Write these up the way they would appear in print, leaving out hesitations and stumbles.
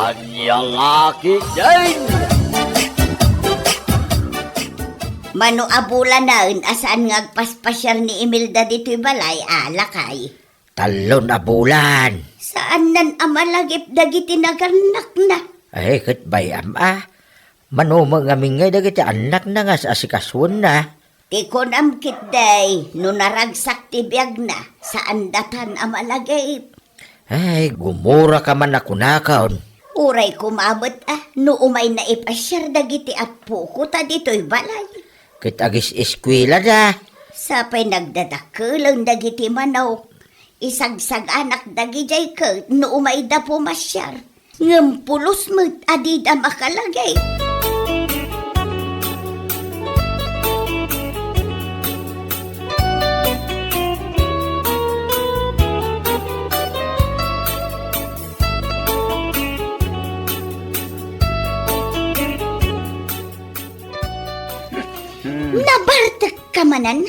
Anyang aki din. Mano abula naon asaan nga agpaspasyar ni Imelda dito'y balay, alakay. Talon na bulan. Saan nan amalagip dagiti nagarnak na? Ay, kat bayam Manumang aming ngay dagiti anak na nga sa asikaswan na. Tikon amkit day, no naragsak ti biyag na, saan datan amalagip? Ay, gumura ka man ako nakaon. Uray kumabot no umay na ipasyar dagiti apo ko ta dito'y balay. Kit agis eskwela da. Sapay nagdadakulang dagiti manaw. Isagsag anak dagijay ka no umay da pumasyar. Ngampulos mo't adida makalagay. Nabartak ka manan?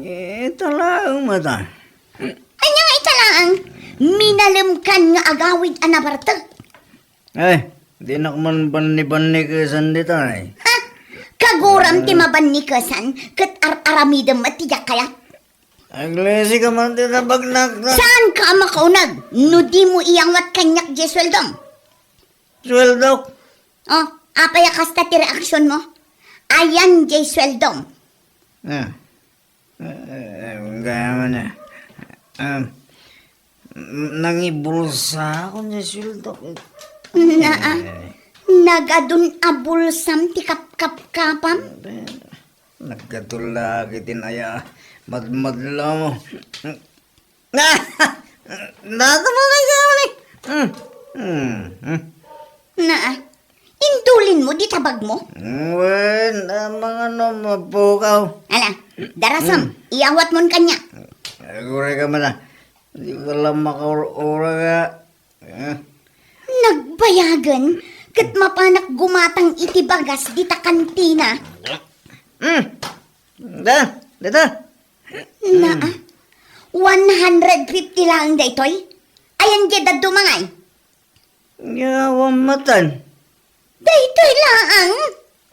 Ito lang mata. Anya nga italang, minalimkan nga agawid anabartak. Ay, di na man bani-bani ka sandito ay. Ha? Kaguram ti mabanikasan, kat aramidam at tiyak kaya. Aglesi ka man din na bagnak na. Saan ka makaunag? No di mo iyangwat kanyak di sweldom. Sweldo. Oh, apaya kasta ti reaksyon mo? Ayan di sweldom. Gaya man na. Nangibulsa ako niya sweldo. Nagadun abulsam ti kap-kap-kapam? Nagkatula kitin aya. Madmadla mo. Dito mo na ikaw Indulin mo di tabag mo? Wen, mga mapukaw. Ala, darasam, iawat mon kanya. Agure ka man na. Di ko lang makaura ka. Nagbayagan, kat mapanak gumatang itibagas di ta kantina. Dito. 150 lang daytoy. Ayan geda dumangay. Yawan matan. Daytoy lang.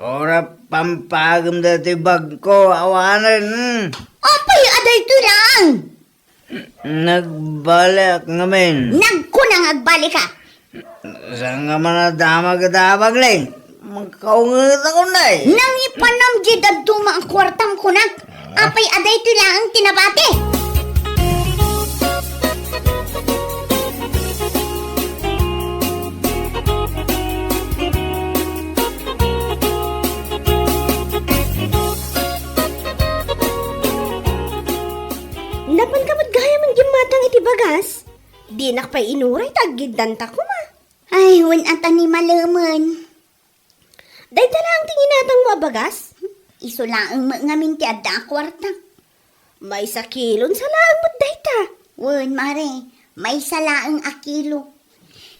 Ora pampagam dati bag ko. Awanan. Apay adaytoy lang. Nagbalik ngamin. Nagkunang agbali ka. Saan nga man na damag-damag lang. Magkaungat ako na eh. Nang ipanam geda duma ang kwartam ko na. Apay adaytoy lang ang tinabate. Napan ka gaya man gimatang iti bagas? Di nakpay inuray taggidan ta ko ma. Ay, wan ata ni malaman. Day talang tinginatang mo bagas? Iso lang ngamin ti adda kwarta. May sakilon sa laang mo day ta. Wan, mare, may salaang akilo.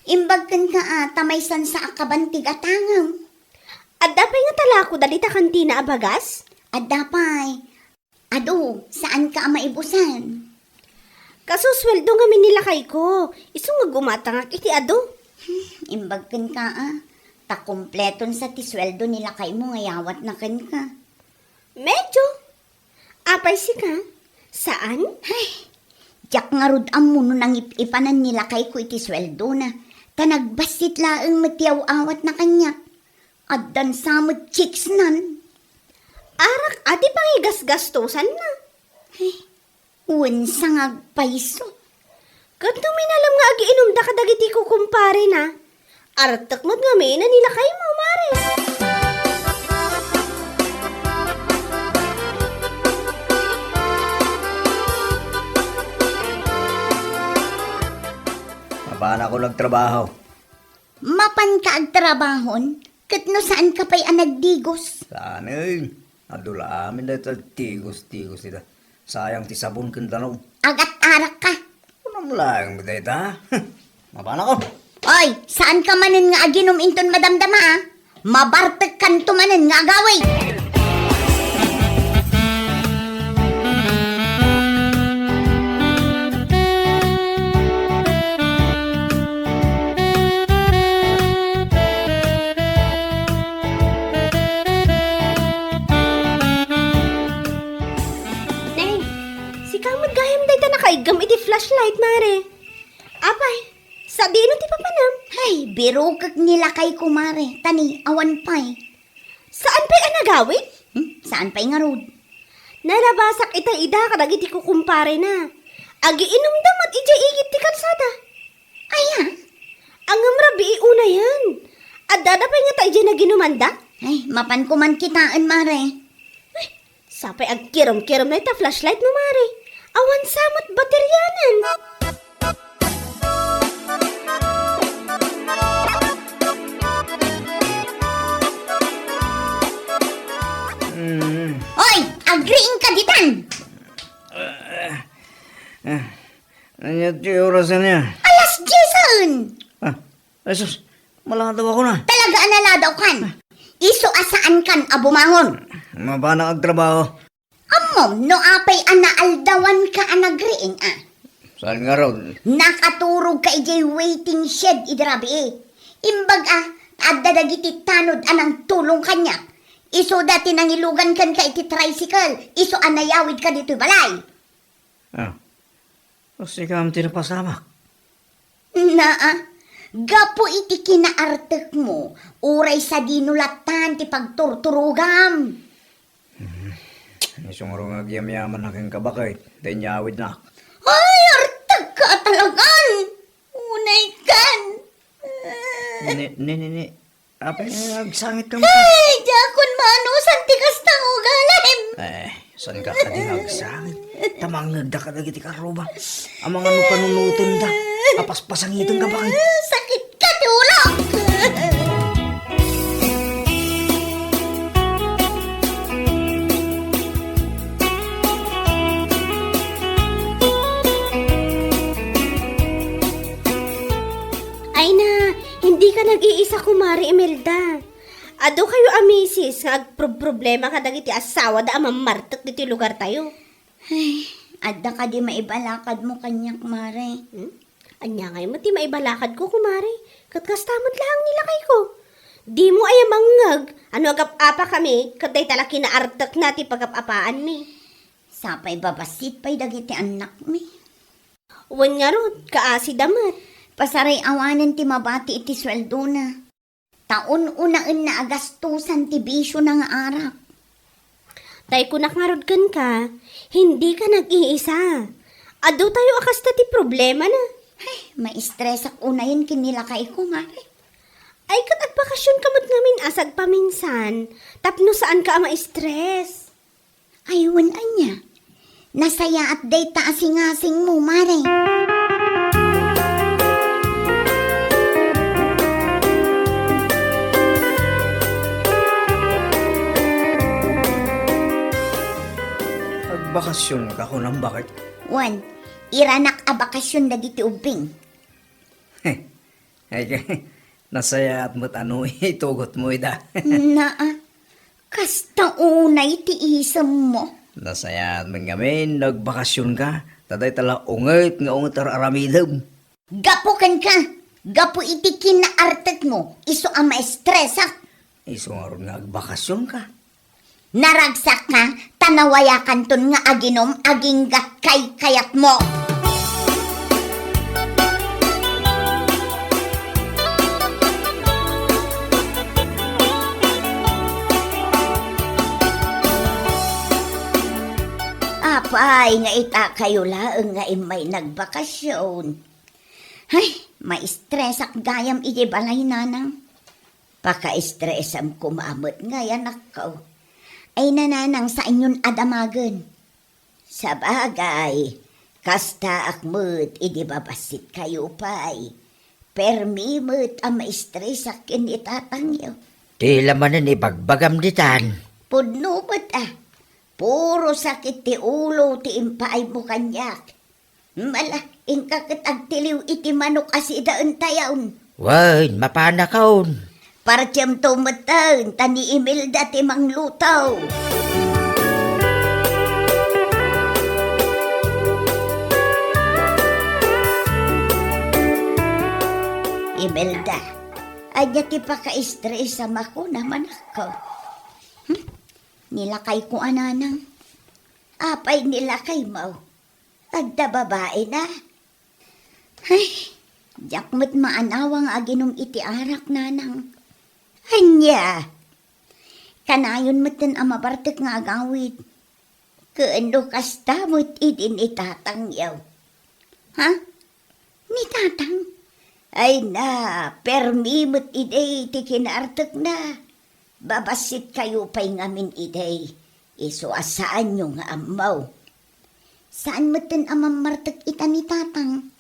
Imbag kan ka ata may sansa akabantig atangam. Adda pa'y nga tala ko dalita kantina a bagas? Adda pa'y. Ado, saan ka maibusan? Kaso sweldo nga minilakay ko. Iso nga gumatangak iti ado. Imbag kan ka ta kompleton sa tisweldo nila kay mo ngayawat na kan ka. Medyo. Apay si ka? Saan? Ay, jak nga rod ang muno nang ipanan nila kay ko iti sweldo na. Ta nagbasit laang matiyaw awat na kanya. Addan samot chicks nan. Arak ati pangigas-gastusan na. Ay, unsang agpaiso. Kat nung minalam nga agiinom da kadagiti ko kumpare na. Artak mo't nga may na nilakay mo, mare. Mapaan ako nagtrabaho. Mapan ka agtrabahon, kat no saan ka pa'y anagdigos. Saan eh? Adula amin na ito tigos-tigos ito. Sayang ti sabon kang tanong. Agat-arak ka. Unang lang ba ito ha? Mapaan ako? Oy, saan ka manin nga aginom inton madamdama Mabartek kan tumanin nga agaway. flashlight, mare. Apay, sa di no ti papanam. Ay, biro kag nilakay ko, mare. Tani, awan pa'y. Saan pa'y anagawin? Saan pa'y nga rod? Nalabasak ita-ida kadagiti ko kumpare na. Agi inom damat ija igit ti kalsada. Aya, Ang amrabi una yan. At dadapay nga ta ija na ginumanda. ay, mapan ko man kitaan, mare. Sapay ag kirom-kirom na ita flashlight mo, mare. Awan samot bateryanan. Oy, agreeing ka ditan. Ano ti orasan niya? Alas 10. Ah, Jesus, maladaw ako na. Talaga analadaw kan. Iso asaan kan abumangon. Mabana ang trabaho. Amom, no apay anaaldawan ka anagreing Saan nga ron? Nakaturog ka ijay waiting shed idrabi. Imbag adadagiti tanod anang tulong kanya. Iso dati nang ilugan kan ka iti tricycle. Iso anayawid ka dito balay. Ah, kasi ka tinapasamak. Gapo iti kinaartek mo. Uray sa dinulatan ti pagturturugam. Isungaro nga giyam-yaman aking kabakay. Dahil nyawid na. Ay, artag ka talagan. Unay kan. Ni. Apa yung nagsangit ka mo? Ay, jakon manusan tikas tang ugalim. Saan ka ka din nagsangit? Tamang nagda ka dagiti karuba. Ang mga nukanunutin da. Apaspasangitin ka bakit? Sakit ka ti ulo. Ay na, hindi ka nag-iisa kumari, Imelda. Ado kayo amisis nga agproblema ka dagiti asawa da amamartak diti lugar tayo. Ay, adda ka di maibalakad mo kanyak, mare. Anya ngay mo ti maibalakad ko kumari. Katkastamot lang nila kay ko. Di mo ay mangag. Ano agap-apa kami, katay tala kinaartak na ti pagap-apaan mi. Sapay babasit pa'y dagiti anak mi. Uwan nga rod, kaasi damat. Pasaray awanan ti mabati iti sweldo na. Taon unaan na agastusan ti bisyo na nga arak. Tay ko nakarod kan ka, hindi ka nag-iisa. Ado tayo akas na ti problema na. Ay, ma-stress ak unayin kinilakay ko, mare. Ay kat bakasyon kamot ngamin asag paminsan. Tapno saan ka ma-stress? Aywan anya. Nasaya at day taasing-asing mo, mare. Agbakasyon ka ko ng bakit? Wan, iranak a bakasyon dagiti ubing. Ay, nasaya at mo't ano itugot mo ida. Kasta unay ti isam mo. Nasaya at man kami, nagbakasyon ka. Taday tala ungit nga ungot aramidam. Gapukan ka. Gapu iti kinaartet mo. Iso ang maestresa. Iso nga ron nga agbakasyon ka. Naragsak ka, tanawayakan ton nga aginom, aging kay kayat mo. Apay, nga ita kayo laeng nga imay nagbakasyon. Ay, ma-stress ak gayam ije balay nanang. Paka-stressam kumamot nga yanak ko. Ay nananang sa inyon adamagan. Sa bagay, kasta akmut idibabasit kayo pa'y. Permimut ang ma-stress akin itatangyo. Di lamanan ibagbagam ditan. Pudnubot puro sakit ti ulo ti impaay mo kanyak. Mala, ingkakit agtiliw iti manok asidaan tayawn. Wan, mapanakaon. Partyam tumatan, tani Imelda ti manglutaw. Imelda, adya ti paka-stress sa mako naman ako. Nilakay ko ananang. Apay nilakay mo. Agda babae na. Jakmat maanawang aginum iti arak nanang. Anya, kanayon matan ang mabartek nga agawid. Kaano kasta mo't idin itatangyaw. Ha? Ni tatang? Ay na, permi mo't iday iti kinartek na. Babasit kayo pa'y ngamin iday. Iso asaan nyo nga amaw. Saan matan ang mamartek ita ni tatang?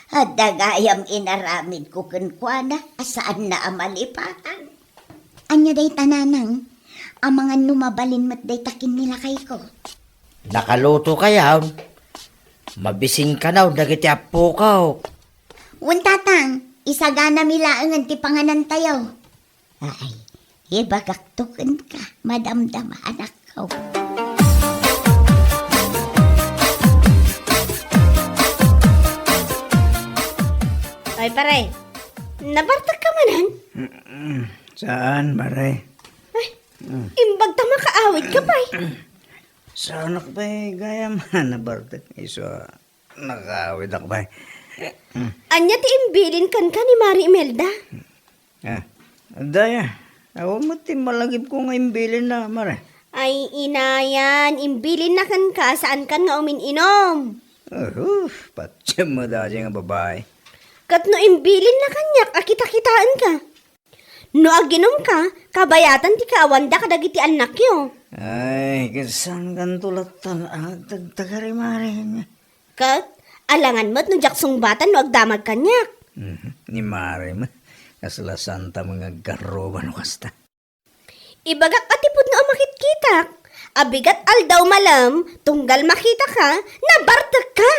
Dagayam inaramid ko kunkwana, asaan na amalipatan? Anya day tananang, ang mga numabalin mat day takin nila kay ko. Nakaluto kayaw. Mabising ka na, dagiti apo ka. Un tatang, isagana milaangan ti panganan tayo. Ay, ibagaktukan ka, madamdam anak ko. Ay, pare. Nabartag ka manan? Saan, maray? Ay, imbag tama kaawit ka pa Saan ako ba'y gaya man nabartak? Iso, nakawid ako ba'y? Anya ti imbilin kan ka ni Mari Imelda? Daya, ako mati malagip ko nga imbilin na, maray. Ay, inayan. Imbilin na kan ka saan kan nga umin-inom. Patsya mo dati nga babae. Kat no imbilin na kanyak, akita-kitaan ka. No aginom ka, kabayatan ti kaawanda kadagiti anak yo. Ay, kasan kan tulatan agtagtagari maray. Kat, alangan mo't no jaksong batan no agdamag kanyak. Ni maray mo. Kasla santa mga garoban kasta. Ibagak atipod no makitkitak. Abigat aldaw malam, tunggal makita ka, nabartag ka.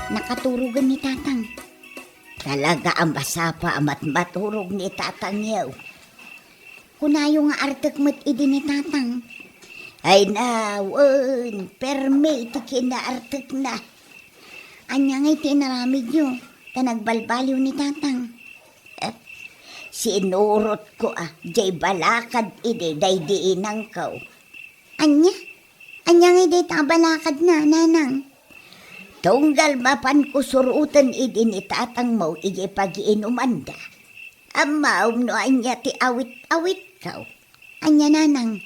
Nakaturugan ni tatang. Talaga ang basapa amat maturog ni tatang yaw. Kunayo nga artek mat idi ni tatang. Ay nawan, perme iti kinaartek na. Anya nga iti naramid nyo, tanagbalbaliw ni tatang. Sinurot ko jay balakad idi day diinang kaw. Anya nga iti tabalakad na, nanang. Tunggal mapan ko surutan idin itatang mo iji pag-iinumanda. Amaw no anya ti awit-awit kaw. Anya nanang,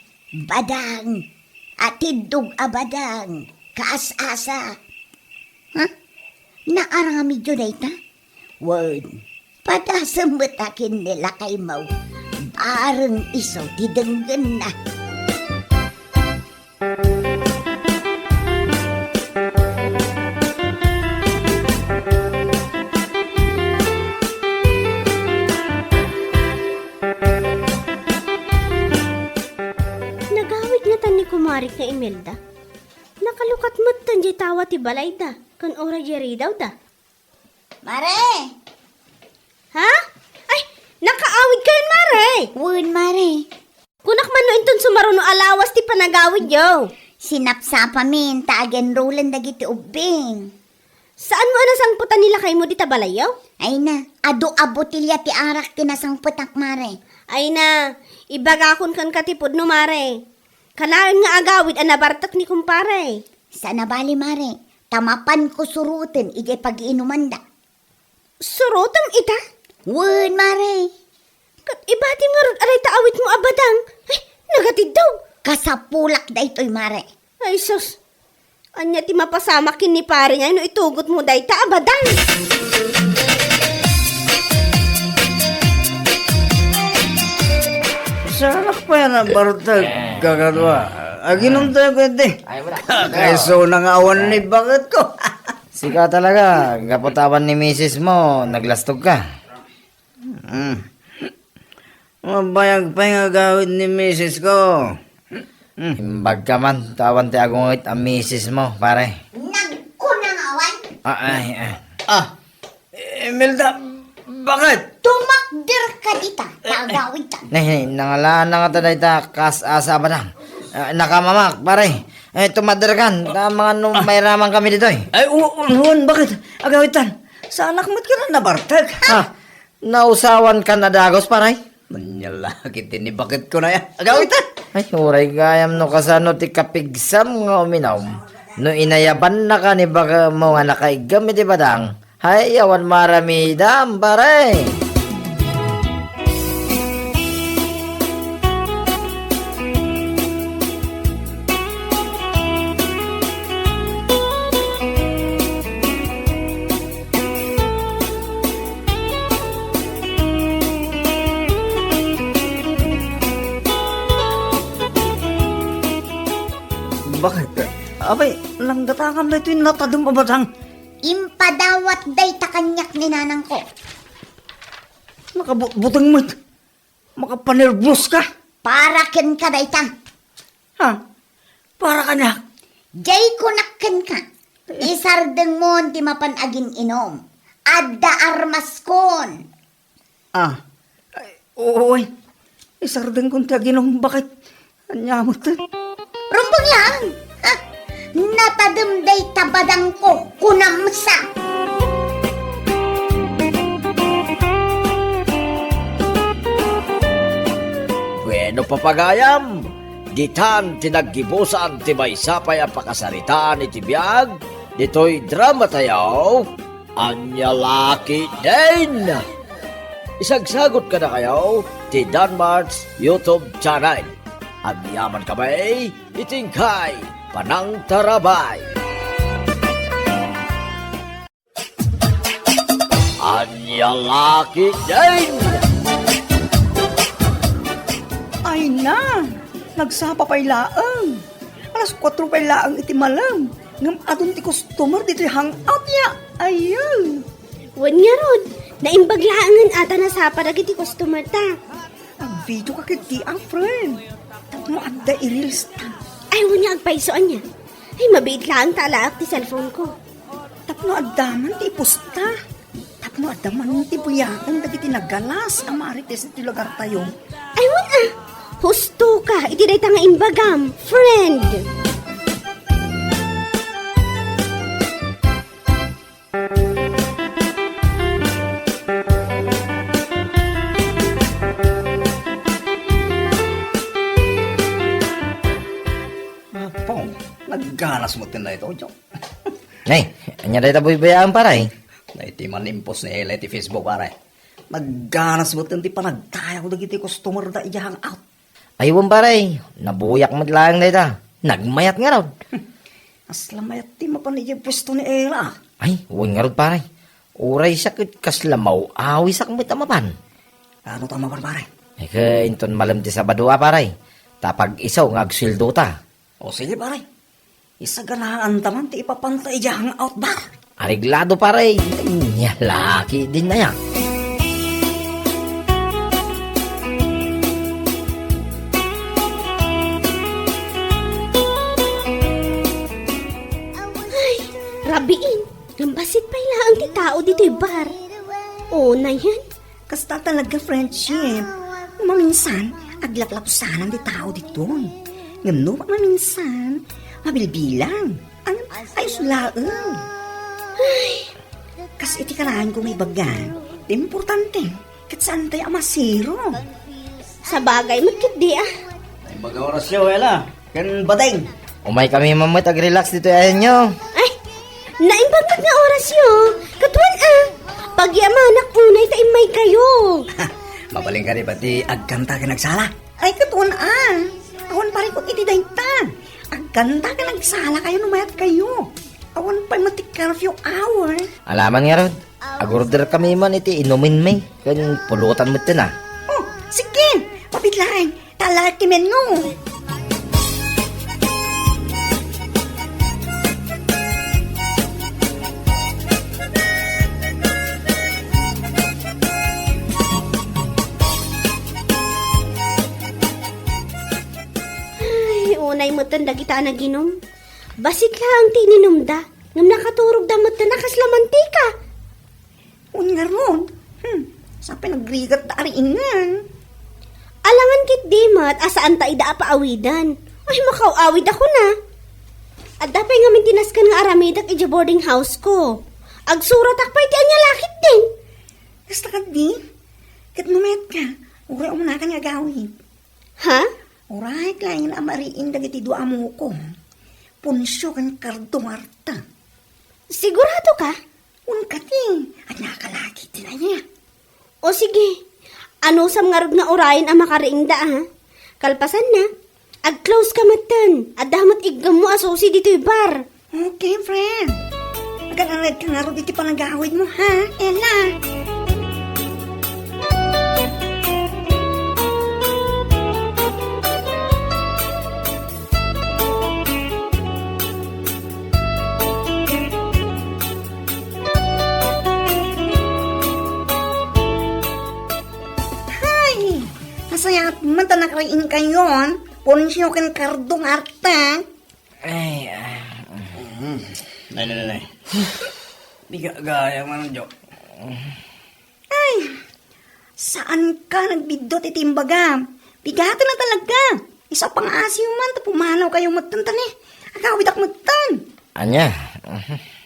badang, atidog abadang, kaas-asa. Ha? Naarami dyo na ita? Wan, padasamatakin nila kay maw. Barang isaw tidenggan na. Kumarik na Imelda. Nakalukat mo't tanjay tawa ti balay da. Kan ora jeri daw da. Mare! Ha? Ay, nakaawid kayo, Mare! Wan, Mare. Kunak man no inton sumaruno alawas ti panagawid yo. Sinapsapa min, taagen rolan dagiti ubing. Saan mo nasangputan nila kayo mo di tabalay yo? Ay na, ado abotilya ti arak tinasangputak, Mare. Ay na, ibagakon kan katipod no, Mare. Kanayon nga agawid ang nabartak ni kumpare. Sa nabali, Mare, tamapan ko surutin ije pag-iinumanda. Surutam ita? Wan, Mare. Kat ibati nga ron aray taawit mo abadang. Ay, nagatid daw. Kasapulak da ito'y, Mare. Ay, sus. Anya ti mapasamakin ni pare niya no itugot mo day ta abadang. Saan pa yan ang bartag kagadwa? Aginom tayo pwede. Kaiso nang awan ni bakit ko. Sika talaga, kapatawan ni misis mo, naglastog ka. Mabayag pa yung agawid ni misis ko. Imbag ka man, tawan ti agungit ang misis mo, pare. Nagkunangawan, Imelda, bakit? tumakdir ka dita, tagawid ka. Nangalaan na nga taday ta kas asa ba lang. Nakamamak, pare. Tumadargan. Mga may raman kami dito eh. Ay, unuan, bakit? Agawitan, sa anak mo't ka na nabartag. Nausawan ka na dagos, paray. Manyalakit ini, bakit ko na yan? Agawitan! Ay, uray gayam no kasano ti kapigsam nga uminaw. No inayaban na ka ni baka mo nga nakaigam iti badang. Hay, awan maramidam, paray. Bakit? Abay, lang datangan na ito yung natadong pabatang. Impadawat day ta kanyak ni nanang ko. Nakabutang mo ito. Makapanervos ka. Para ken ka day ta. Ha? Para ka na. Jay kunakken ka. Isardeng mo ti mapanagin inom. Adda armas kon. Ay, oo, isardeng kong taginom. Bakit? Anyamot na. Rumbong lang. Ha? Natadumday tabadang ko kunamsa. Bueno papagayam, ditan tinaggibusan ti may sapay ang pakasaritaan iti biyag, dito'y drama tayo, Anyalaki din! Isagsagot ka na kayo, ti Danmar's YouTube channel. Ang yaman kamay, itingkay, panang tarabay. Anyalaki din! Ay na! Nagsapa pa'y laang. Alas 4 pa'y laang iti malam. Ngam adun ti customer dito hangout niya. Ayun! Wan nga rod, naimbaglaangan ata na sa paragiti customer ta. Ang video ka kiti ang friend. Tapos mo adda i-reels ta. Ay, wan niya agpaisoan niya. Ay, mabait lang talaak ti cellphone ko. Tapos mo adda man ti ipusta. Tapos mo adda man ti buyakan dagiti nagalas. Ang marites iti lugar tayo. Ay, wan husto ka, itiday ta nga imbagam, friend. Pong, nagganas mo tin na ito, Jong. Ay, anya day taboy bayaan, paray. Na iti manimpos ni Ela iti Facebook, pare. Nagganas mo tin ti panagtaya ko dagiti customer da iti hangout. Aywan, paray. Nabuyak mo lang day ta. Nagmayat nga raw. Aslamayat ti mapanigay pwesto ni Ela. Ay, huwag nga raw, paray. Uray sakit kaslamaw, awi sak mo tamapan. Ano tama pa, pare? Ay, kainton malam ti Sabado, paray. Tapag isaw nga agsildo ta. O sige, pare. Isaganahan taman ti ipapantay iti hangout bar. Ariglado, paray. Nya, laki din na yan. Rabiin, nambasit pa ilang ti tao dito'y bar. Oo na yan. Kasta talaga friendship. Maminsan, aglaklapsanan di tao dito. Ngano pa maminsan, mabilbilang. Ayos laang. Kasi iti kalahan ko may bagan. Di importante. Katsaan tayo amasiro. Sa bagay, magkit di Ay baga oras siya, Ela. Kan badeng. Umay kami mamay tag-relax dito ayan nyo. Ay, naimbagkat nga oras yo. Katuan Pagyamanak unay ta imay kayo. Mabaling ka rin pati agkanta ka nagsala. Ay katuan Awan pa rin ko iti dayta. Agkanta ka nagsala kayo numayat kayo. Awan pa mati curfew hour. Alaman nga rod. Agorder kami man iti inumin may. Kan pulutan mo ito na. Oh, sige. Mapitlain. Talaki men no. Unay mo tanda kita naginom. Basit lang ti ninumda. Ngam nakaturog damot na nakaslamantika. Unya ron. Sabi nagrigat da ingan. Alangan kit di mat asaan ta ida apaawidan. Ay makaawid ako na. At dapat nga mintinaskan nga aramidak iti boarding house ko. Agsurat akpay ti anya lakit din. Basta ka di, kat numet ka, uray mo na ka nga gawin. Ha? Uray, klain amariin dagiti dua mo ko. Punsyo kan kardo Marta. Sigurado ka? Unkati, at nakalaki din na niya. O sige, ano sa mga rod nga orayin ang makariingda ha? Kalpasan na, ag-close ka matan, at damat igam mo asosi dito'y bar. Okay, friend. Nag-alad ka nga ro diti panagawid mo, ha, Ella? Hay! Nasaya at manta nakarain kayon. Ponsyo kan kardong arta. Ay, Nay. Di ka gaya man ang joke. Ay, saan ka nagbidot itimbaga? Bigatan na talaga. Isa pang asyo man, pumanaw kayo matantan eh. Agawid ak matan. anya.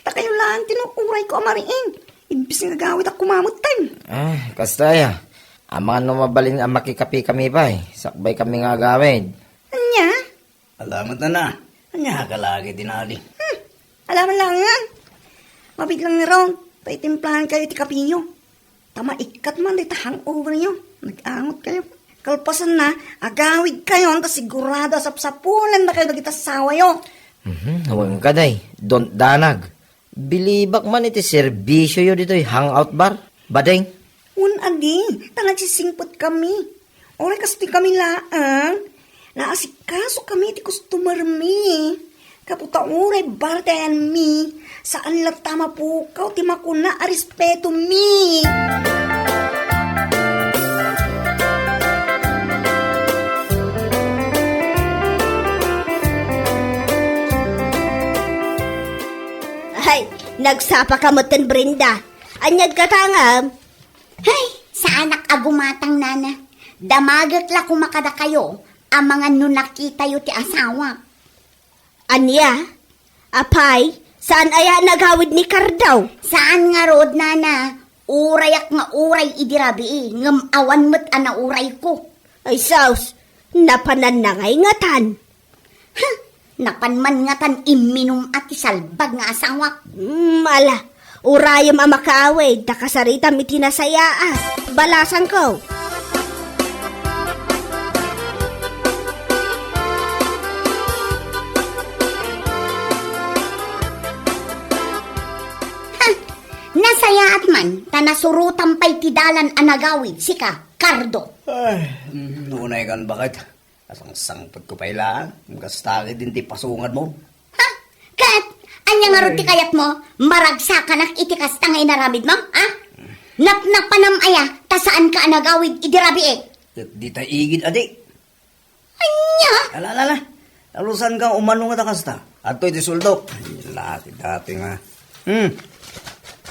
Ta kayo lang tinukuray ko amariin. Imbis nga agawid ak kumamutan. Kastaya. Ang mga numabalin ang makikapi kami pa eh. Sakbay kami nga gawin. Anya? Alamat na. Anya ka lagi din ali. Alaman lang yan. Mabiglang na raw. Paitimplahan kayo ti kapinyo. Tama ikat man dito hangover nyo. Nag-angot kayo. Kalpasan na, agawid kayo. Ta sigurado sapsapulan na kayo nagita sawa yo. Huwag ka day. Don't danag. Bilibak man iti serbisyo yo dito hangout bar. Badeng. Adi, ta nagsisingpot kami. Oray kasi kami laang. Naasikaso kami ti customer mi. Kaputa oray bartayan mi. Saan lang tama po kaw ti makuna a respeto mi. Ay, nagsapa ka moten Brenda. Anyad ka tangam. Hay, sa anak agumatang nana. Damagat la kumakada kayo ang mga nunakita yo ti asawa. Anya? Apay, saan aya nagawid ni Kardaw? Saan nga rod nana? Urayak nga uray idirabi ngam awan met ana uray ko. Ay saus, napanan na ngay ngatan. Ha, napanman nga tan iminum at isalbag nga asawa. Ala, urayam ang makaaway, takasarita mi tinasayaan. Balasan ko. Nasaya at man, tanasurutan pa'y tidalan anagawid, sika, Cardo. Ay, nunay kan bakit? Asang sangpot ko pa ilaan. Gastagi din ti pasungan mo. Ha? Kat, anya nga ron ti kayat mo, maragsakan ak itikas tangay naramid mo, ha? Napnapanam aya, ta saan ka anagawid idirabi eh. Di ta igid adi. Anya? Alala. Talusan kang umano nga takasta. Ato iti suldo. Laki dati nga.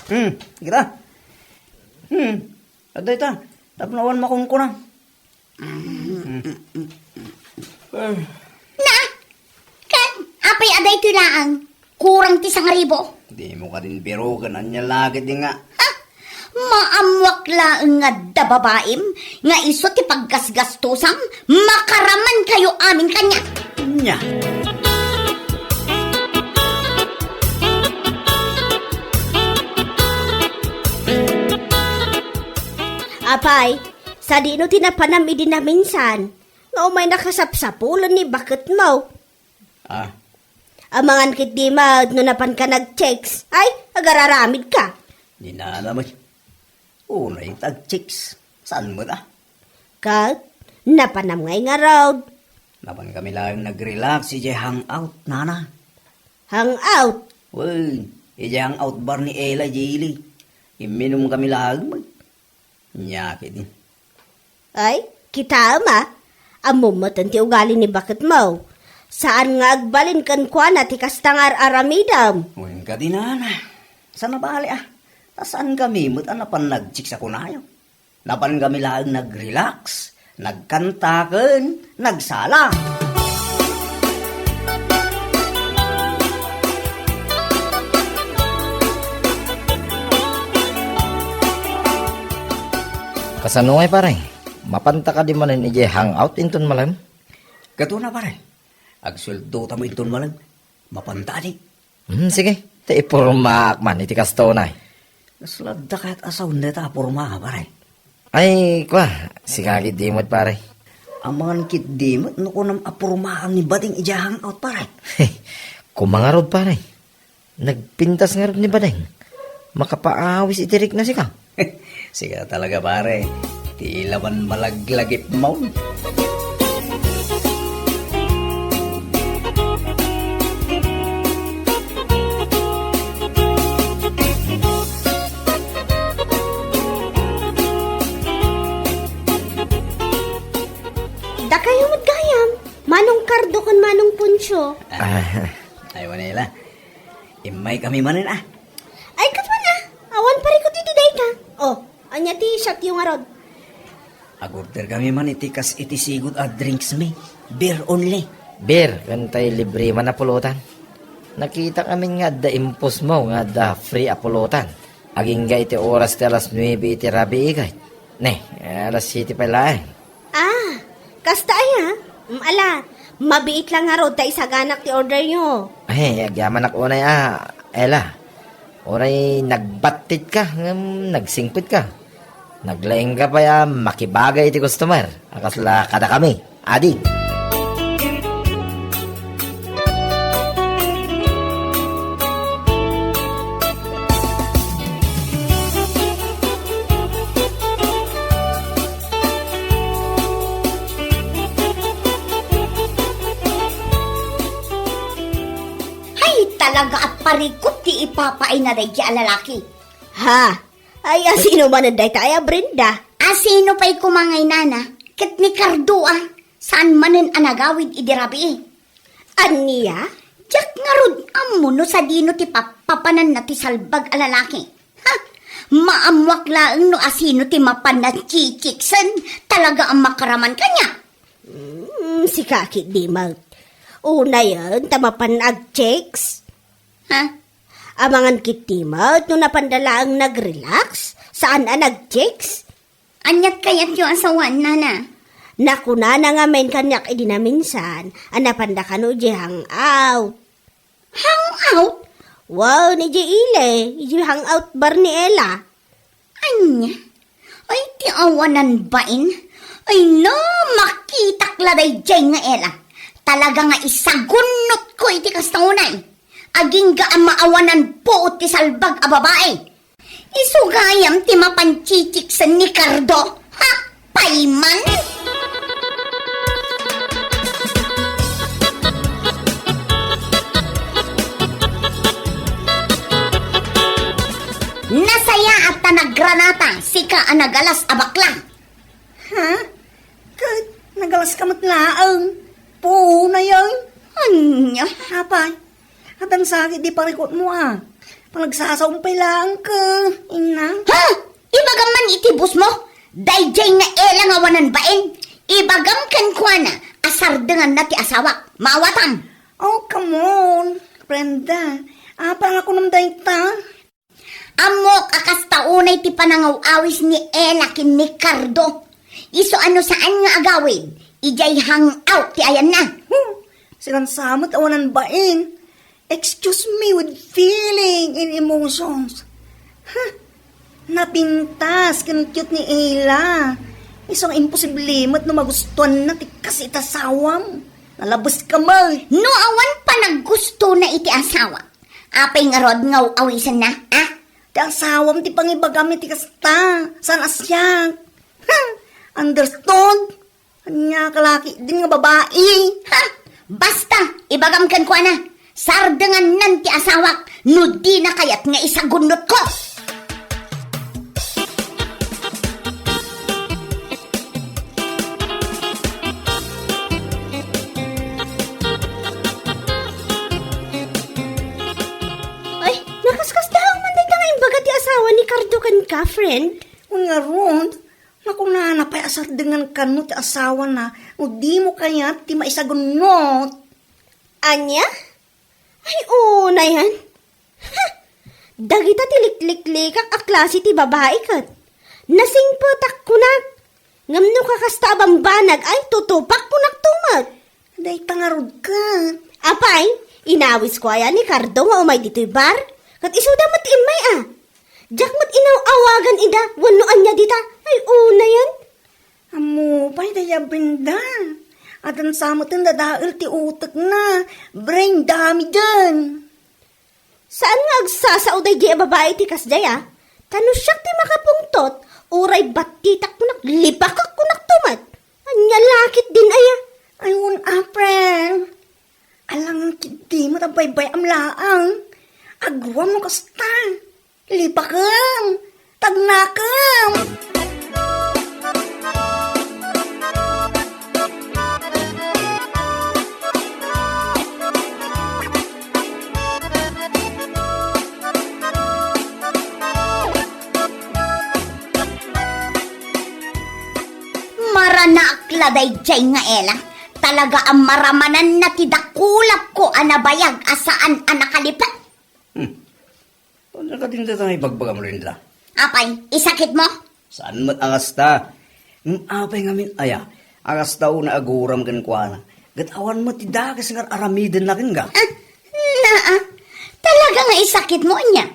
Kita. Aday ta. Tapnawan makungkunang. Na? Kat, apay aday tilaang, kurang ti sangaribo. Di mo ka din biro ka na niya lagi din nga. Ha? Maamwak laeng nga dababaim, nga iso ti paggasgastusam, makaraman kayo amin kanya. Nya. Apay, sa di no tinapanam idi na minsan, nga umay nakasapsapulan ni bakit mo. Amangan kit di no napan ka nag-checks, ay, agararamid ka. Di na naman. Una yung tag-chicks. Saan mo ta? Kat, napanam ngay nga road. Napan kami lang nag-relax. Ije hangout, nana. Hangout. Well, ije hangout bar ni Ella Jilly. Iminum kami lang. Nyaki din. Ay, kita ama. Amumatan ti ugali ni bakit mo. Saan nga agbalin kan kwa na ti kastangar aramidam? Uwing ka din, nana. Saan na bali Saan kami? Mutan na pan nag-chicks ako na yun. Napan kami lang nag-relax. Nagkantakan. Nagsala. Kasano ngay pare? Mapanta ka di manin ije hangout inton malam? Kato na pare. Agsuldo tamo iton malang. Mapanta di. Sige. Te ipurma man iti kastonay. Nasladda kahit asaw na ta porma pare. Ay, kwa. Sigagi di mo't pare. Amangan kit di mo, no ko nam apurmaan ni Bading ijahang out pare. Kumangarod pare. Nagpintas nga rod ni Bading. Makapaawis itirik na sika. Siga talaga pare. Di laman malaglagip mo. Da kayo magayam. Manong kardo kan manong punsyo. Ay, Manila. Imay kami manin ah. Ay, katwa na. Awan pare ko titiday ka. Oh, anya ti shot yung arod. Agorder kami man itikas itisigod at drinks me. Beer only. Bir, kantay libre man na pulutan. Nakita kami nga da impos mo nga da free apulutan. Aging ga iti oras ti alas 9 iti rabi ikay. Ne, alas 7 pala eh. Ah, kasta ay ha. Ala, mabiit lang arod ta isaganak ti order nyo. Ay, agyaman ako na Ela. Oray, nagbatit ka, nagsingpit ka. Naglaing ka pa makibagay iti customer. Akasla kada kami. Adi. Hay talaga at parikot ti ipapaay na day lalaki. Ha? Ay, sino man ang day tayo, Brenda? Asino pa'y kumangay nana? Kat ni Cardo saan manen anagawid idirabi Aniya? Jack nga rod, amo no sa dino ti papanan na ti salbag alalaki. Ha? Maamwak laeng no asino ti mapan na chichiksan. Talaga ang makaraman kanya. Si Kaki di mag. Una yan, tamapan ag-checks. Ha? Amangan kitimat, no napandala ang nag-relax. Saan ang nag-checks? Anyat kayat yung asawan, nana. Nakuna na nga men kanyak idinaminsan. Anapanda ka no di hangout. Hangout? Wow, ni di ile. Di hangout bar ni Ella. Anya? Ay, ti awanan bain? Ay, no, makitak day jay nga ela. Talaga nga isagunot ko iti kastaunay. Aging ga ang maawanan po ti salbag a babae. Isugayam ti mapanchichik sa ni Cardo. Ha? Payman? Nasaya at nagranata, sika ang nagalas abakla. Ha? Kat, nagalas ka matlaang. Po na yan. Anya? Apay, at ang sakit di parikot mo Panagsasampay lang ka, ina. Ha? Ibagam man itibus mo? Dayjay nga elang awanan bain. Ibagam kan kuana, asar dengan nati asawak. Maawatam. Oh, come on, Brenda. Parang ako nam dayta. Amok akas taunay ti panangaw-awis ni Ella kin ni Cardo. Iso ano saan nga agawid? Ijay hangout ti ayan na. Silang samot awanan bain. Excuse me with feeling and emotions. Napintas kan cute ni Ella. Isang imposiblimat na magustuhan na ti kasi itasawam. Nalabas ka mo. No awan pa naggusto na iti asawa. Apay nga rod ngaw awisan na, ah? Ti asawam ti pangibagamit ti kasta. San asyak. Understood? Anya kalaki din nga babae. Ha? Basta, ibagam kan ko na. Sardengan nan ti asawak, no di na kayat nga isagunot ko. Ay, nakaskas daw man day nga imbaga ti asawa ni Cardo kan ka, friend. Nga ron, naku na napay asar dengan kanu ti asawa na. O di mo kaya ti maisagunot. Anya? Ay, na yan. Ha! Dagita ti liklik-likak a klase ti babae kat. Nasingputak kunak. Ngam no kakasta bambanag ay tutupak kunak tumat. Day tangarod ka. Apay, inawis ko ayan ni Cardo nga umay dito'y bar. Kat isuda matiin may Jack mat inaw-awagan ida, wanuan niya dita. Ay, una yan. Amo, pa'y daya Brenda. At ang samot ang dadail ti utak na. Brain dami dyan. Saan nga agsasauday di babae ti kasday Tano siyak ti makapungtot, uray batitak kunak, lipakak kunak tumat. Anya lakit din aya. Ayun, April. Alang kiti mo tabaybay amlaang. Agwa mo kasta. Lipakam. Tagnakam. Marana akladay jay nga Ela. Talaga ang maramanan na tidakulap ko anabayag asaan anakalipat. Ano ka din tayo ibagbaga mo rin nila? Apay, isakit mo? Saan mo't angasta? Apay ngamin aya. Angasta na aguram kan kuana. Gatawan mo ti dagas nga aramidin na kin ga. Talaga nga isakit mo niya.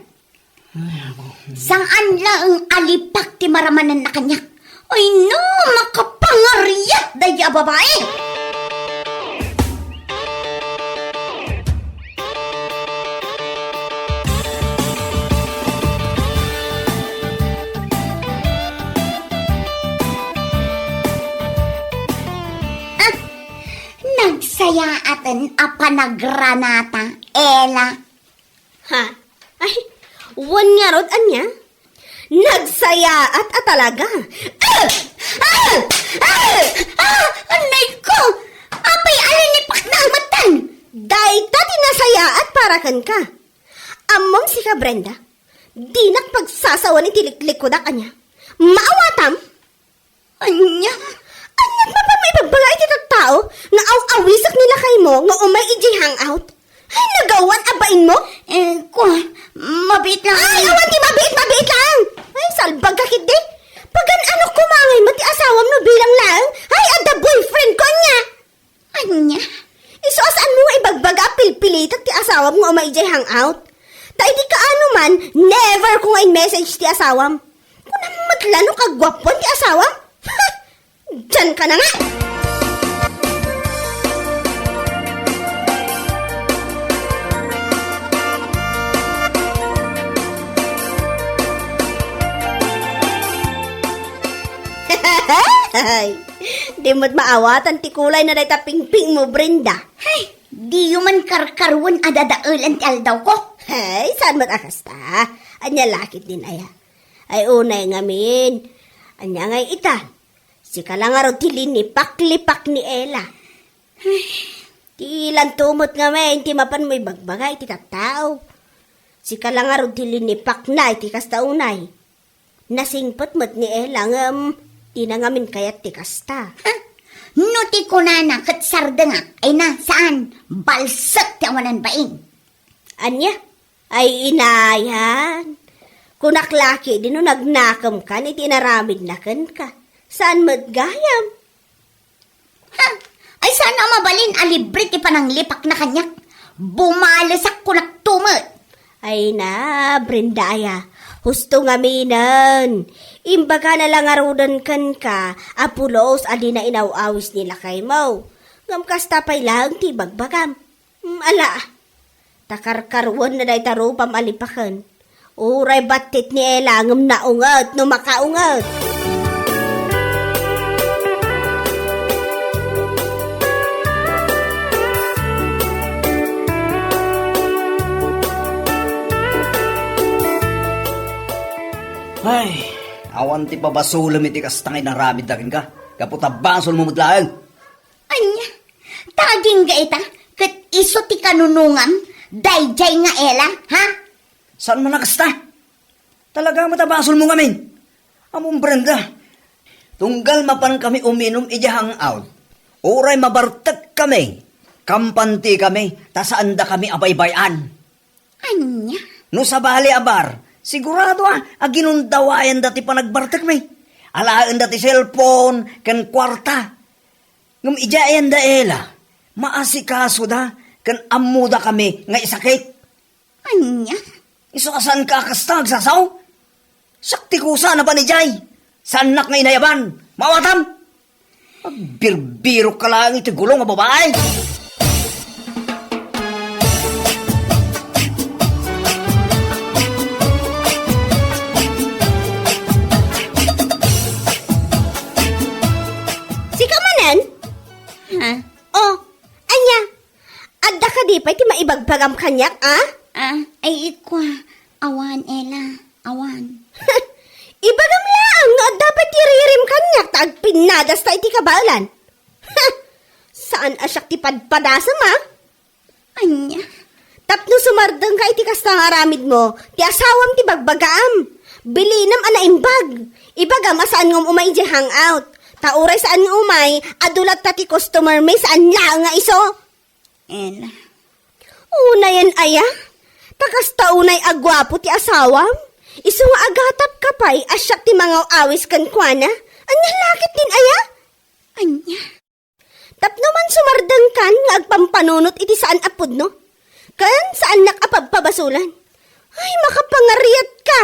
Saan lang ang alipak ti maramanan na kanya? Ay no, makapangariyat daya babae. Nagsayaatan a panagranata, Ela. Ha? Ay, wan nga rod anya. Nagsayaat talaga. Anay ko! Apay alinipak na ang matan! Dayta tinasayaat para kan ka. Among si ka Brenda, di nakpagsasawa ni tiliklik ko da kanya. Maawatam? Anya? Anyat pa may pagbagay iti tao nga aw-awisak nila kay mo nga umay iji hangout? Ay, nagawan abain mo? Mabit lang. Ay, awan ti mabit lang! Ay, salbag ka kit di. Pagan ano kumangay mo ti asawam no bilang lang? Ay, ada boyfriend ko niya. Anya? Isuasan mo nga ibagbaga pilpilitat ti asawam nga umay iji hangout? Ta di ka ano man, never ko nga in-message ti asawam. Kung maglano ka gwapon ti asawam? Ha! Diyan ka na nga! Di mo't maawatan ti kulay na dayta pingping mo, Brenda. Ay, di yuman karkarwan adadaulan ti aldaw ko. Ay, saan mo't akasta? Anya lakit din aya. Ay, unay ngamin. Anya ngay ita. Si kalangaro ti linipak-lipak ni Ela. Ti ilan tumot nga may, ti mapan mo'y bagbagay, ti tattao. Si kalangaro ti linipak na, ti kasta unay. Nasingpot mo't ni Ela nga, di na ngamin kayat ti kasta. No ti kunana kat sarda nga. Ay na, saan? Balsak ti awanan baing. Anya? Ay inayan. Kunaklaki, di no nagnakam ka, ni tinaramid na kan ka. Saan magayam? Ay sana mabalin alibre ti pananglipak na kanyak. Bumalasak ko naktumot. Ay na, Brenda aya. Husto nga minan. Imbaga na lang arudan kan ka, apulos adi na inawawis nila kay mo. Ngam kasta pa'y lang ti bagbagam. Ala, takarkarwan na day tarupam alipakan. Uray batit ni Ela ngam naungat no makaungat. Ay, awan ti pabasulam iti kastangay na ramid dakin ka. Kaputa basol mo mutlaan. Anya, taging ga ita, kat iso ti kanunungan, dayjay nga Ela, ha? Saan man nakasta? Talaga matabasol mo ngamin. Among Brenda, tunggal mapan kami uminom ija hangout. Uray mabartag kami. Kampanti kami, tasaan da kami abaybayan. Anya? No sa bali abar, Sigurado aginundawayan dati pa nagbartak may. Alaan dati cellphone, kan kwarta. Ngam ijayan da ela, maasikaso da, kan amuda kami nga isakit. Anya? Iso asan ka kastag sasaw? Sakti ko sana pa ni Jay. Sanak nga inayaban, mawatam. Agbirbiro ka lang iti gulong nga babae. Si Kamanan? Ha? Oh, anya. Adda ka di pa iti maibagpagam kanyak, ah? Ay ikwa. Awan, Ella. Awan. Ibagam lang nga dapat iririm kanyak taag pinadas ta iti kabalan. Saan asyak ti padpadasam, ah? Anya? Tapno sumardang ka iti kasta nga aramid mo, ti asawam ti bagbagaam. Bilinam ana imbag. Ibagam asaan ngom umay iti hangout. Tauray saan nga umay, adulat ta ti customer may saan lang nga iso. Ella. Una yan aya. Takas taunay agwapo ti asawam. Iso nga agatap kapay asyak ti mga awis kan kuana. Anya lakit din aya? Anya? Tapno man sumardang kan nga agpampanunot iti saan apod no? Kan saan nakapagpabasulan? Ay, makapangariyat ka.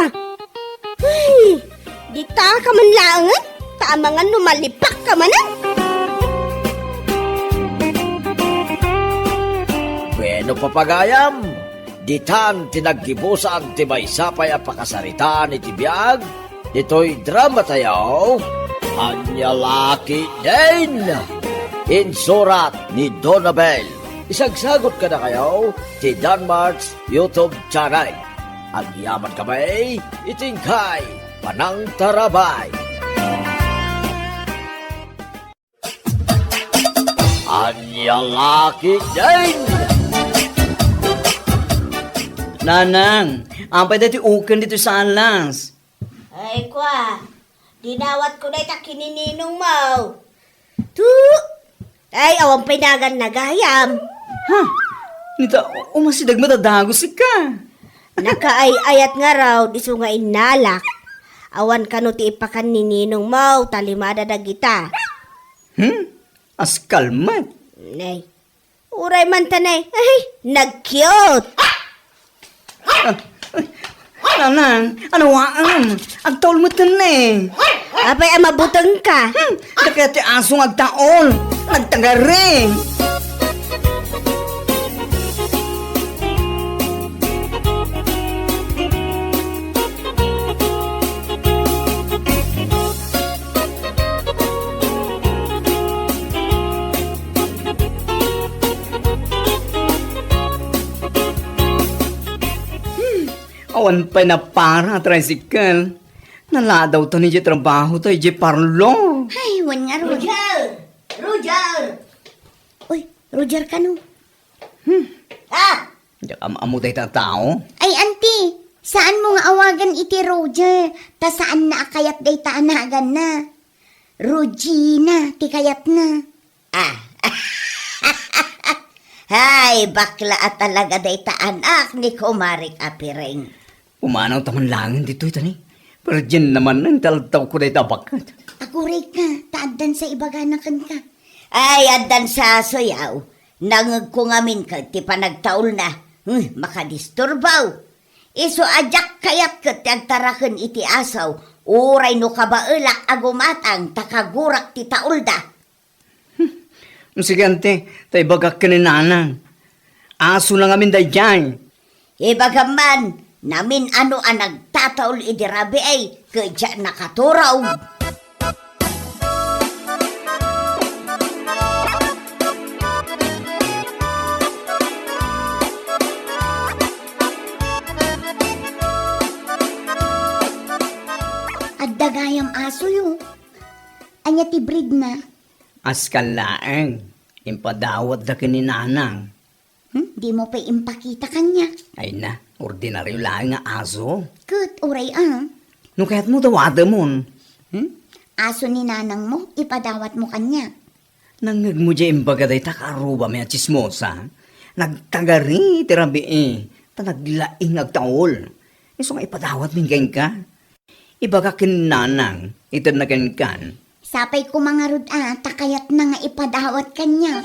Ay, di ta ka man langan. Tamangan numalipak ka manan. Bueno papagayam, ditan tinaggibusan ti maysapay a pakasaritaan iti biyag, dito'y drama tayo, Anya Laki din. Insurat ni Donabel. Isagsagot ka na kayo ti Danmarks YouTube channel. Agyaman kamay, itingkay, panang tarabay. Anya Laki din. Nanang, ampay dati ukan dito sa alas. Ay, kwa. Dinawat ko na ita kinininong mo. Tu! Ay, awang pinagan na gayam. Ha? Nita, umasidag matadagos ka. Nakaay-ayat nga raw, diso nga inalak. Awan ka no ti ipakan ni ninong mo, talimada na kita. As kalmat. Nay, uray man tanay. Ay, nag-cute. Nanang, ano waan? Agtaol mo tanay. Abay, mabutang ka. Nakati asong agtaol. Nagtagari. Awan pa na para, tricycle. Naladaw to ni Jay trabaho to, Jay parlo. Ay, wan nga, Roger. Roger! Uy, Roger ka no? Ah! Diyak amo tayo tao. Ay, auntie, saan mo nga awagan iti Roger? Ta saan na akayat day taanagan na? Regina, ti kayat na. Ah! Hay, bakla at talaga day taanak ni Kumarik Apireng. Pumanaw taman langin dito ito ni. Pero dyan naman ang talagtaw ko na itabakat. Aguray ka, taadan sa ibaganakan ka. Ay, adan sa soyaw. Nangag ko ngamin ka, ti panagtaul na. Makadisturbaw. Iso ajak kayat ka, ti agtarakan iti asaw. Uray no kabaelak agumatang, takagurak ti taulda. Sige ante, tayo bagak ka ni nanang. Aso lang amin day dyan. Ibagaman, namin ano ang nagtataul idirabi ay, kaya nakaturaw. At dagayam aso yun. Anya ti breed na. Askal laeng. Impadawat da ka ni nanang. Di mo pa impakita kanya. Ay na, ordinaryo lang nga aso. Kut, uray ah. No kaya't mo dawada mo. Aso ni nanang mo, ipadawat mo kanya. Nangag mo dyan imbaga day takaruba may chismosa. Nagtagari tirabi tanaglaing agtaol. Iso nga ipadawat min ka. Ibaga kinanang, ito na kan. Sapay ko mga rod takayat na nga ipadawat kanya.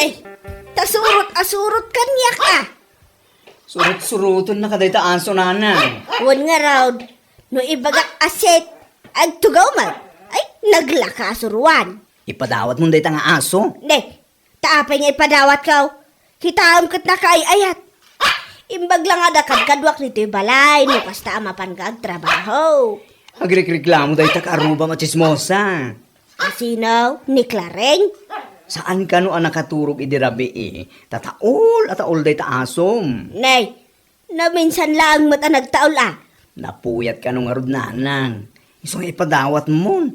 Nay, tasurot-asurot kanya ka. Surut-suruton na kaday ta aso nanang. Wan nga raw, no ibagak aset, ag tugaw man, ay naglaka suruan. Ipadawat mo day ta nga aso. Nay, taapay nga ipadawat kaw, kitaam kat na kaayayat. Imbag lang ada kadwak nito yung balay, no kasta amapan ka ag trabaho. Agrekreklamo day ta kaaruba machismosa. Asinaw, ni Clareng? Saan ka no ang nakaturog idirabi Tataol at taol day ta asom. Nay, na minsan lang mata nagtaol Napuyat ka no nga rod nanang. Iso nga ipadawat mo.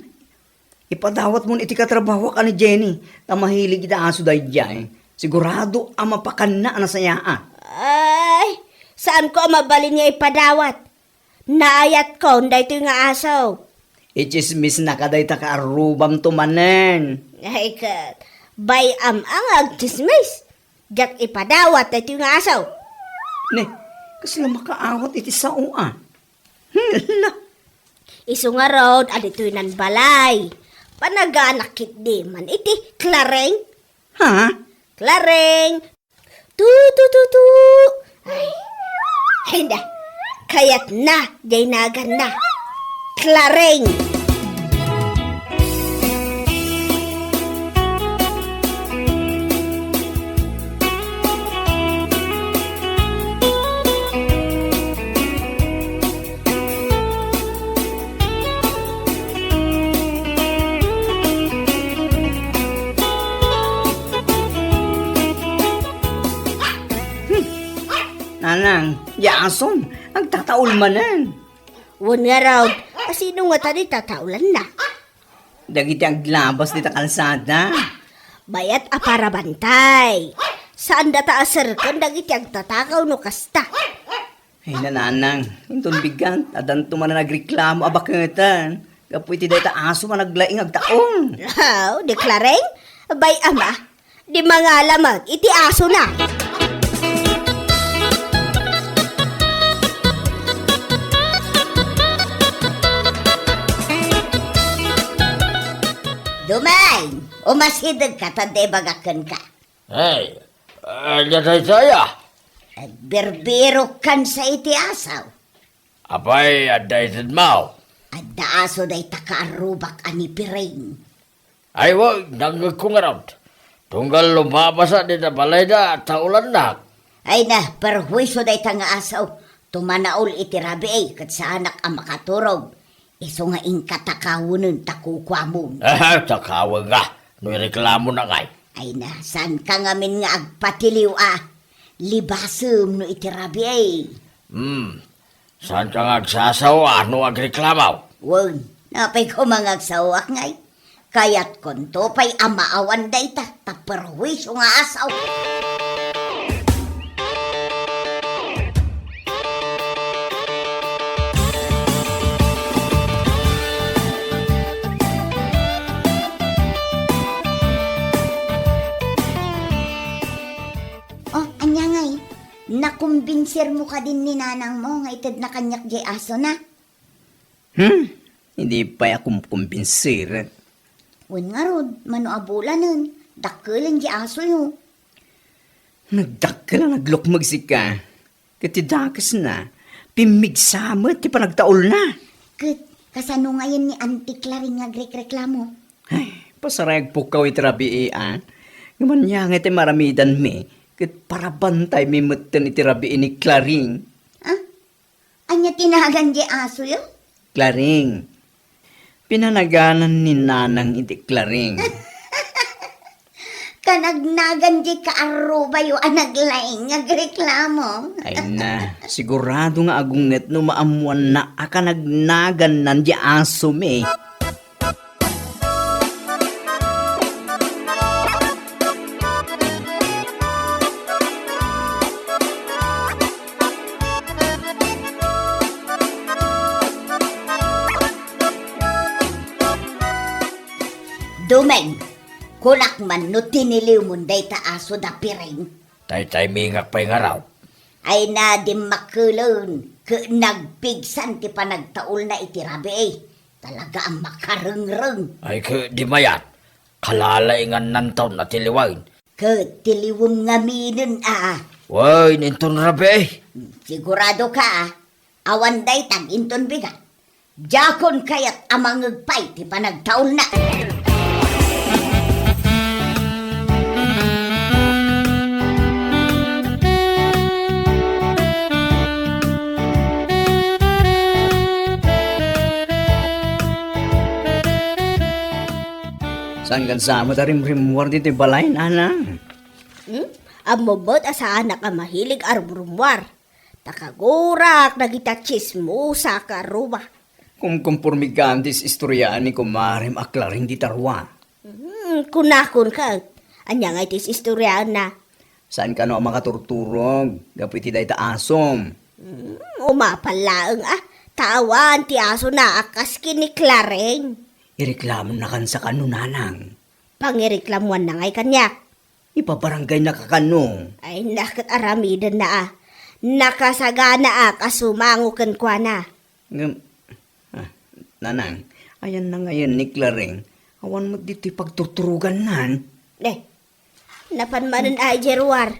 Ipadawat mo iti katrabaho ka ni Jenny. Mahilig ita aso day dyan. Sigurado ang mapakan na nasayaan. Ay, saan ko mabalin nga ipadawat? Naayat ko, dahito nga asaw. Ichismis na ka day ta kaarubam tumanen. Ay kat, bay ang agtismis. Jak ipadawat, dahito nga asaw. Ne, kasi lang makaawat iti sao Hala. Iso nga road, adito'y nan balay. Panaganakit di man, iti Clareng. Ha? Clareng! Tu. Ay, hindi. Kayat na, day nagan na. Clareng! Nanang, yason, ang tataol manan. Wan nga raw, asino nga tadi tataulan na. Dagiti ang labas dita kalsada. Bayat apara bantay. Saan data asar kan dagiti ang tatakaw no kasta. Ay nanang, inton bigan, adan tuman na nagreklamo abaketan. Kapoy ti data aso man naglaing agtaong. How, di Clareng? Bay ama, di mga lamag, iti aso na. Dumay, umasidag ka, tanda bagakan ka. Hey, natay saya. Berbero kan sa iti asaw. Apay, aday mau. At daaso day takaarubak ani Pireng. Ay, wag, nagkungarap. Tunggal lumabasa di na balay na, taulan na. Ay na, perhuiso day tanga asaw. Tumanaol iti rabi kat sa anak ang makaturog. Iso nga inkatakawunan takukwamon. Takawag nga. May reklamo na kay. Ay na, saan ka ngamin nga agpatiliw Libasem no iti rabi Saan ka nga agsasawa, no agreklamaw? Wan, napay ko mga agsawak ngay. Kayat konto pa'y amaawan day taperhuiso nga asaw. Nakumbinsir mo ka din ni nanang mo nga itad na kanyak jay aso na. Hindi pa ako kumbinsir. Wan nga rod, manuabula nun. Dakkelan jay aso yun. Nagdakkel na naglukmag si ka. Katidakas na. Pimigsamot, ti panagtaol na. Kasano ngayon ni Auntie Claring nagreklamo? Ay, pasarayag po kaw itirabi Ngaman niya nga iti maramidan mi. Kat para bantay may matan itirabi ni Claring. Anya tinagan di aso yun? Claring. Pinanaganan ni nanang iti Claring. Kanagnagan di kaaruba yung anaglaing nagreklamo. Ay na, sigurado nga agunget no maamuan na akanagnagan nan di aso mi. Dumeng, kulak man no tiniliw mo day taaso da piring. Tay mingak pa'y nga raw. Ay na di makulon, nagpigsan ti pa nagtaul na itirabi eh. Talaga ang makarengreng. Ay di mayat. Kalalaingan ng taon na tiliwain. Tiliwom nga minin Way, ninton rabi. Sigurado ka awan day tag inton bigat. Jakon kayat amang ngagpay ti pa nagtaul na. Saan kan sama ta rim-rimwar dito balay, nanang? Ang mabot asa anak ang mahilig arumrumwar. Takagurak, nagita chismosa ka ruba. Kung kumpurmigantis istoryaan ni kumarim aklaring di tarwa. Kunakun ka. Anya nga itis istoryaan na. Saan ka no makaturturog? Gapit day ta asom. Umapalaang tawan ti aso na akas kini Clareng. Ireklamo na kan sa kano, nanang. Pangireklamuan na ngay kanya. Ipabarangay na kakano. Ay nakat aramidan na Nakasagana kasumango ken kwa na. Nanang, ayan na ngayon ni Clareng. Awan mo dito pagturturugan nan. Napanmanan ay Jerwar.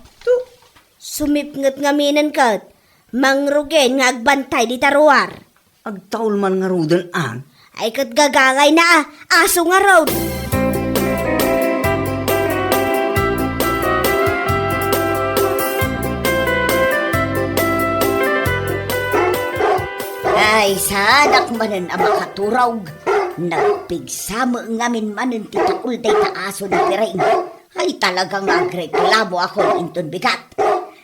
Sumipnget nga minan kat. Mangrugen nga agbantay di taruar. Agtaul man nga rudan ang. Ay kat gagangay na aso nga road. Ay, sadak manen ang makaturog. Nagpigsama ngamin manen titaul day taaso na piring. Ay talagang agreklamo ako inton bigat.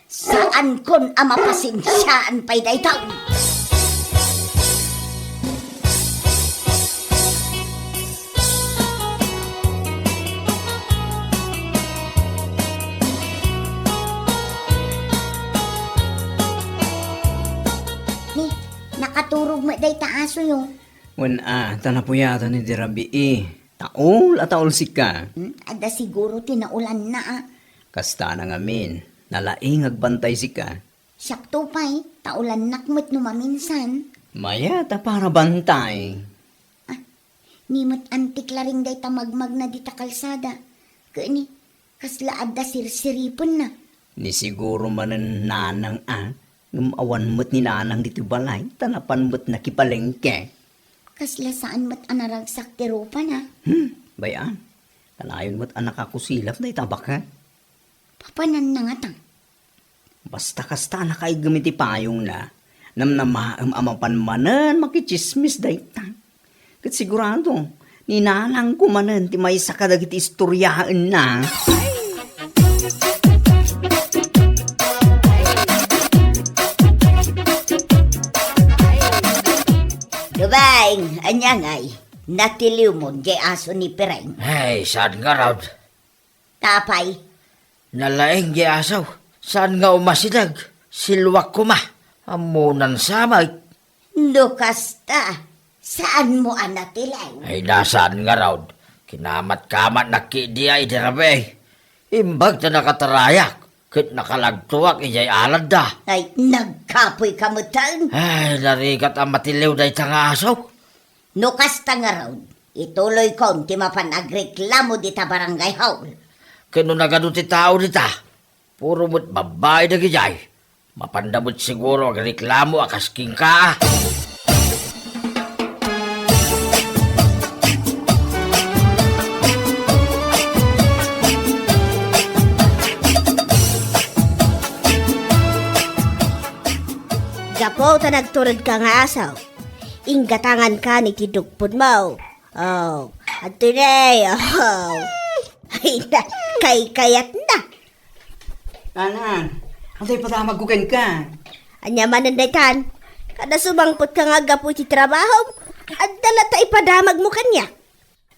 Saan kon ang mapasinsyaan pa'y daytaw? Nakaturog mo day taaso yung. Tanapuyata ni Dirabi Taol at taol si ka. Ada siguro tinaulan na Kasta na ngamin. Nalaing agbantay si ka. Sakto pa'y, taulan nakmat no maminsan. Maya ta para bantay. Nimot antik laring day tamagmag na dita kalsada. Kani, kaslaad da sirsiripon na. Ni siguro manan nanang Ngumawan mo't ni nanang dito balay. Tanapan mo't nakipalengke. Kasla saan mo't anaragsak tirupa na. Bayan. Kanayon mo't anak ako silap na itabak ha. Papanan na nga tang. Basta kasta na kay gamiti payong na. Namnamaam amapan manan makichismis daytang. Kat sigurado, ni nanang ko manan ti may sakadagiti istoryaan na. Dubaing, anyangay, natiliw mo jay aso ni Pireng. Ay, saan nga raw? Tapay, Nalaing di asaw. Saan nga umasidag? Silwak ko ma. Amunan samay. Nukasta, saan mo anatilaw? Ay, nasaan nga raw? Kinamat-kamat nakidiya idirabe. Imbag na nakatarayak. Kit nakalagtuwak ijay alad da. Ay, nagkapoy kamutan. Ay, narikat ang matiliw da itang asaw. Nukasta nga raw, ituloy ko ti mapan agreklamo dita barangay hall. Kano nagano ti tao dita. Puro mo't babae na gijay. Mapandamot siguro ang reklamo akas king ka. Gapo ta nagturod ka nga asaw. Inggatangan ka ni tidugpod mo. Oh, at today, ay na, kayat na. Nanang, antay patamag ko ka. Anya manandaytan, kada sumangpot ka nga gapo ti trabaho, at dala ta ipadamag mo kanya.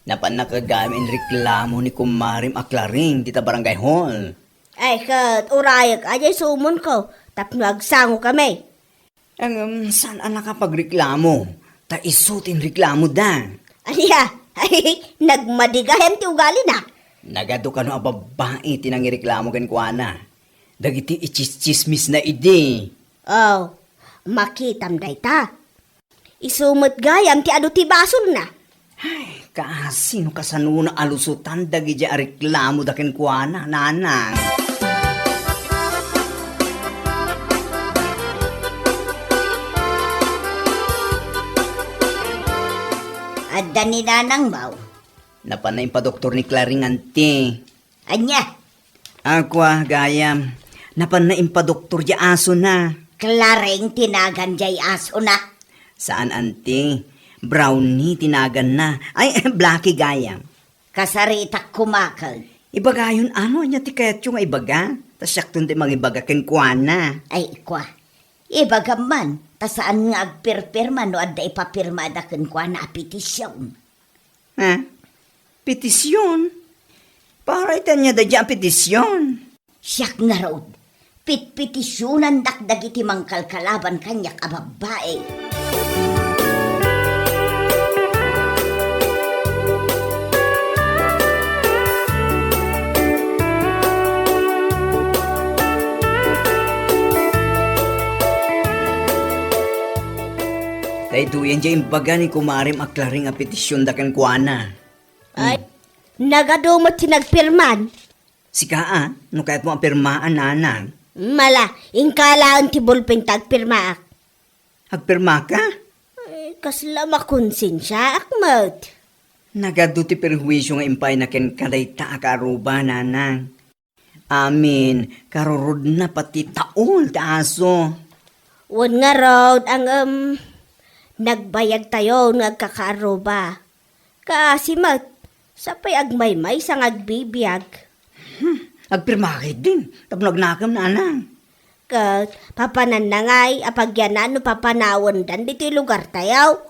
Napan nakagamin reklamo ni kumarim aklaring dita barangay hall. Ay kat, urayak ajay sumon ko, tapno agsango kami. Saan ang nakapagreklamo? Ta isutin reklamo da. Anya, Ay, nagmadigayam ti ugali na. Nagado ka no ang babae tinangireklamo ken kuana. Dagiti ichis-chismis na idi. Oh, makitam day ta. Isumot gayam ti adu ti basol na. Kaasino kasano na alusutan dagiti reklamo da ken kuana, nanang. Adda ni nanang baw. Napanay pa doktor ni Claring ante. Anya, Aqua, gayam. Napanay pa doktor di aso na. Clareng tinagan jay aso na. Saan ante? Brownie tinagan na. Ay, Blackie gayam. Kasaritak kumakal. Ibagayon ano niya ti kayat yung ibaga? Tas syakton di magibaga ken kuana. Ay, ikwa. Ibaga man, ta saan nga agpirpirma no adda ipapirma da ken kwa na petisyon. Ha? Petisyon? Para itan niya da dyan petisyon. Siyak nga road. Pitpetisyonan dakdag iti mangkalkalaban kanyak a babae. Dahito yan dyan baga ni kumarim aklaring a petisyon da ken kuana. Ay, nagadumot si nagpirman. Sika no kahit mo ang pirmaan nanang. Mala, ingkalaan ti bulping tagpirmaak. Agpirma ka? Ay, kasla makonsensya, akmat. Nagado ti perhuisyo nga impay na ken kadayta akaruba nanang. Amin, karurod na pati taol ta aso. Wan nga road ang nagbayag tayo nagkakaaroba. Kaasimat, sapay agmaymay sang agbibiyag. Agpirma ka din, tapno nagnakam nanang. Kat, papanan na ngay, apagyanan no papanawan dan dito lugar tayaw.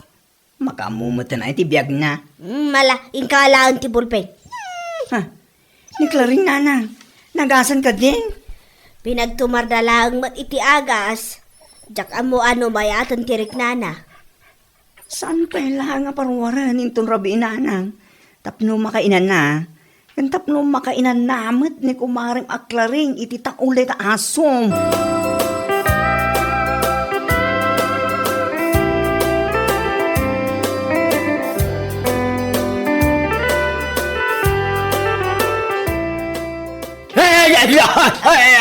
Makamumatan ay ti biyag na. Mala, ingkalaan ti bulping. Ha, ni Claring nanang, nagasan ka din. Pinagtumardalang mat iti agas. Jak amo ano mayatan tirik nana. Saan kailangan nga parwaran intong rabi nanang? Tapno makainan na. Kan tapno makainan namit ni kumaring aklaring iti taulay ta asom.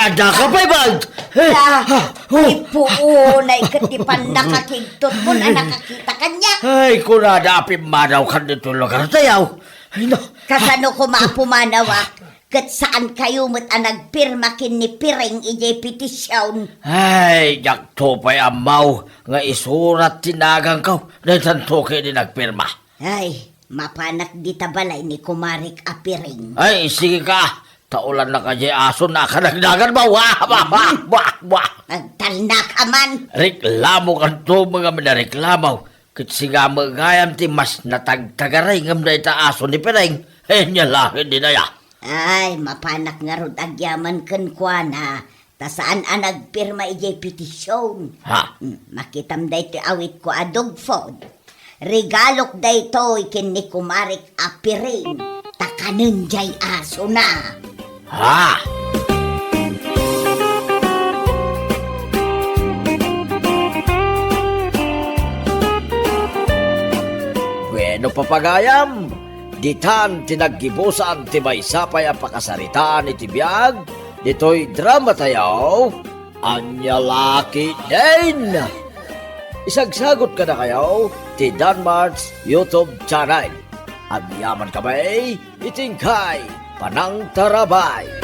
Ada ka pa ibang! Ipuo na ikatipan nakakigtot mo na nakakita kanya. Ay, kunada apim manaw ka dito lugar tayaw. Ay, no. Kasano ko maapumanawak, kat saan kayo mo't nagpirma kin ni Piring ijay petisyon. Ay, yakto pa'y amaw nga isurat tinagang ka. Dahil toke ni nagpirma. Ay, mapanak di tabalay ni Kumarik a Piring. Ay, sige ka. Taulan na kajay aso na kanagdagan ba? Wah, wah, wah, wah, wah. Nagtalnak aman. Reklamo kan to mga minareklamaw. Kitsi nga magayam ti mas natagtagaray ngam na ita aso ni Pireng. Eh, nyalahin din na ya. Ay, mapanak nga rod agyaman kan kwa na. Ta saan nagpirma ijay petisyon. Ha? Makitam day ti awit ko a dog food. Regalok day to ikin ni Kumarik a Piring. Takanin jay aso na. Ha? Bueno, papagayam, ditan tinaggibusan ti may sapay ang pakasaritaan iti biyag, dito'y drama tayo, anyalaki din. Isagsagot ka na kayo, ti Danmar's YouTube channel. At yaman kamay, itingkay, Panang Tarabay.